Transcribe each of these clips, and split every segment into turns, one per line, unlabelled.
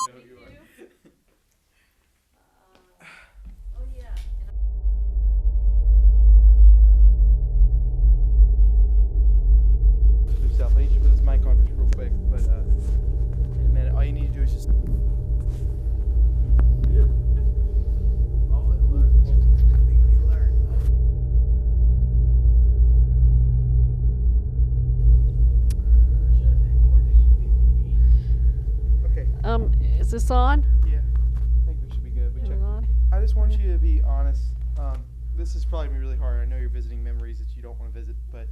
No, you are.
Oh yeah.
Yourself. I need you to put this mic on just real quick, but in a minute, all you need to do is just. Okay.
Is this on?
Yeah. I think we should be good. We
Is it
checked.
on?
I just want you to be honest. This is probably gonna be really hard. I know you're visiting memories that you don't want to visit, but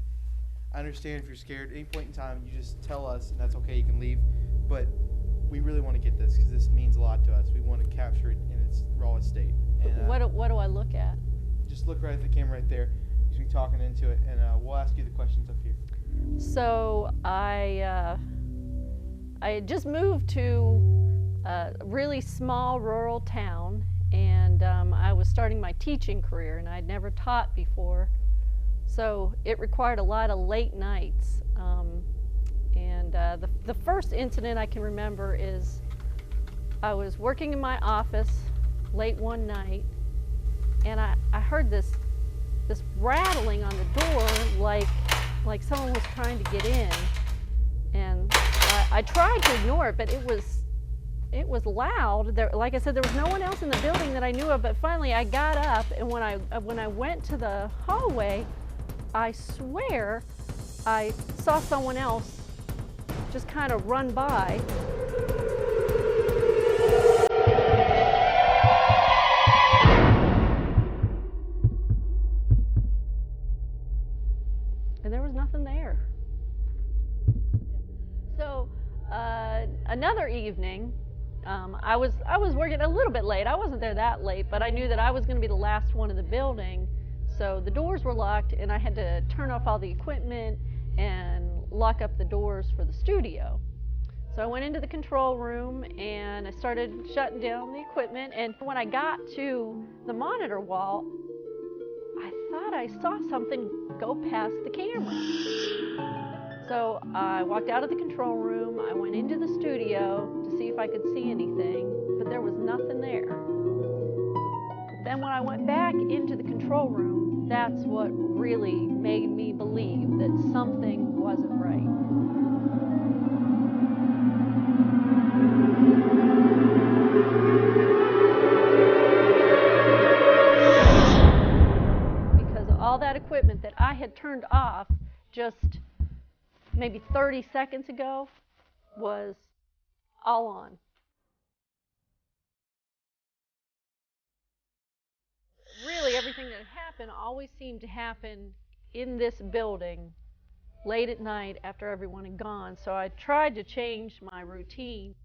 I understand if you're scared. At any point in time, you just tell us, and that's okay. You can leave. But we really want to get this because this means a lot to us. We want to capture it in its rawest state. And,
What do I look at?
just look right at the camera right there. You should be talking into it, and we'll ask you the questions up here.
So I had just moved to a really small rural town, and I was starting my teaching career, and I'd never taught before. So it required a lot of late nights. The first incident I can remember is I was working in my office late one night, and I heard this rattling on the door like someone was trying to get in. And I tried to ignore it, but it was loud. Like I said, there was no one else in the building that I knew of, but finally I got up, and when I went to the hallway, I swear I saw someone else just kind of run by. And there was nothing there. So another evening, I was working a little bit late. I wasn't there that late, but I knew that I was going to be the last one in the building. So the doors were locked, and I had to turn off all the equipment and lock up the doors for the studio. So I went into the control room, and I started shutting down the equipment. And when I got to the monitor wall, I thought I saw something go past the camera. So I walked out of the control room, I went into the studio to see if I could see anything, but there was nothing there. Then when I went back into the control room, that's what really made me believe that something wasn't right. Because all that equipment that I had turned off just maybe 30 seconds ago was all on. Really, everything that happened always seemed to happen in this building late at night after everyone had gone. So I tried to change my routine.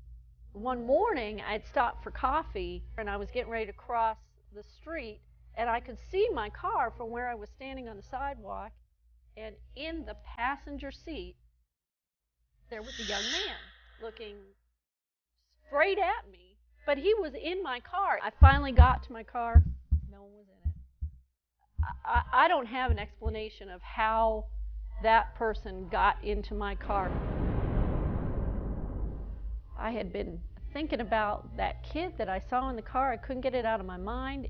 One morning, I'd stopped for coffee, and I was getting ready to cross the street, and I could see my car from where I was standing on the sidewalk, and in the passenger seat, there was a young man looking straight at me, but he was in my car. I finally got to my car. No one was in it. I don't have an explanation of how that person got into my car. I had been thinking about that kid that I saw in the car. I couldn't get it out of my mind.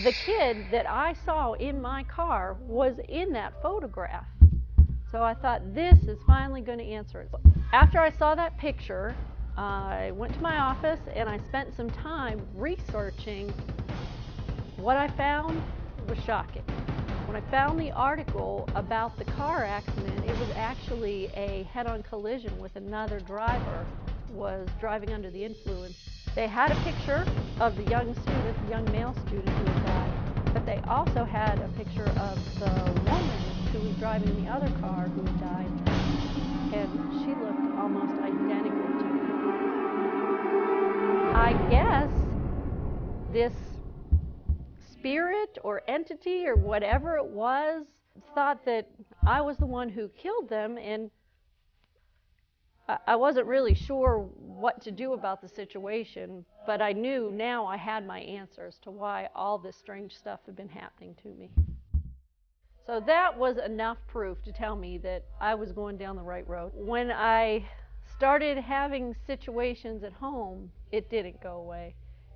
The kid that I saw in my car was in that photograph. So I thought, this is finally going to answer it. After I saw that picture, I went to my office and I spent some time researching. What I found was shocking. When I found the article about the car accident, it was actually a head-on collision with another driver was driving under the influence. They had a picture of the young student, the young male student who had died, but they also had a picture of the woman who was driving the other car who had died, and she looked almost identical to me. I guess this spirit or entity or whatever it was thought that I was the one who killed them, and I wasn't really sure what to do about the situation, but I knew now I had my answers to why all this strange stuff had been happening to me. So that was enough proof to tell me that I was going down the right road. When I started having situations at home, it didn't go away.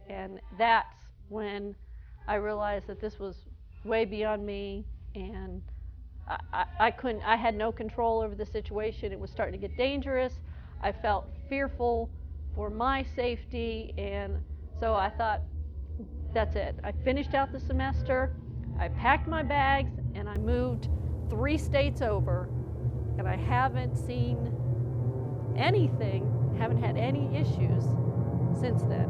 And that's when I realized that this was way beyond me, and I couldn't, I had no control over the situation. It was starting to get dangerous. I felt fearful for my safety, and so I thought, that's it. I finished out the semester, I packed my bags, and I moved 3 states over, and I haven't seen anything, haven't had any issues since then.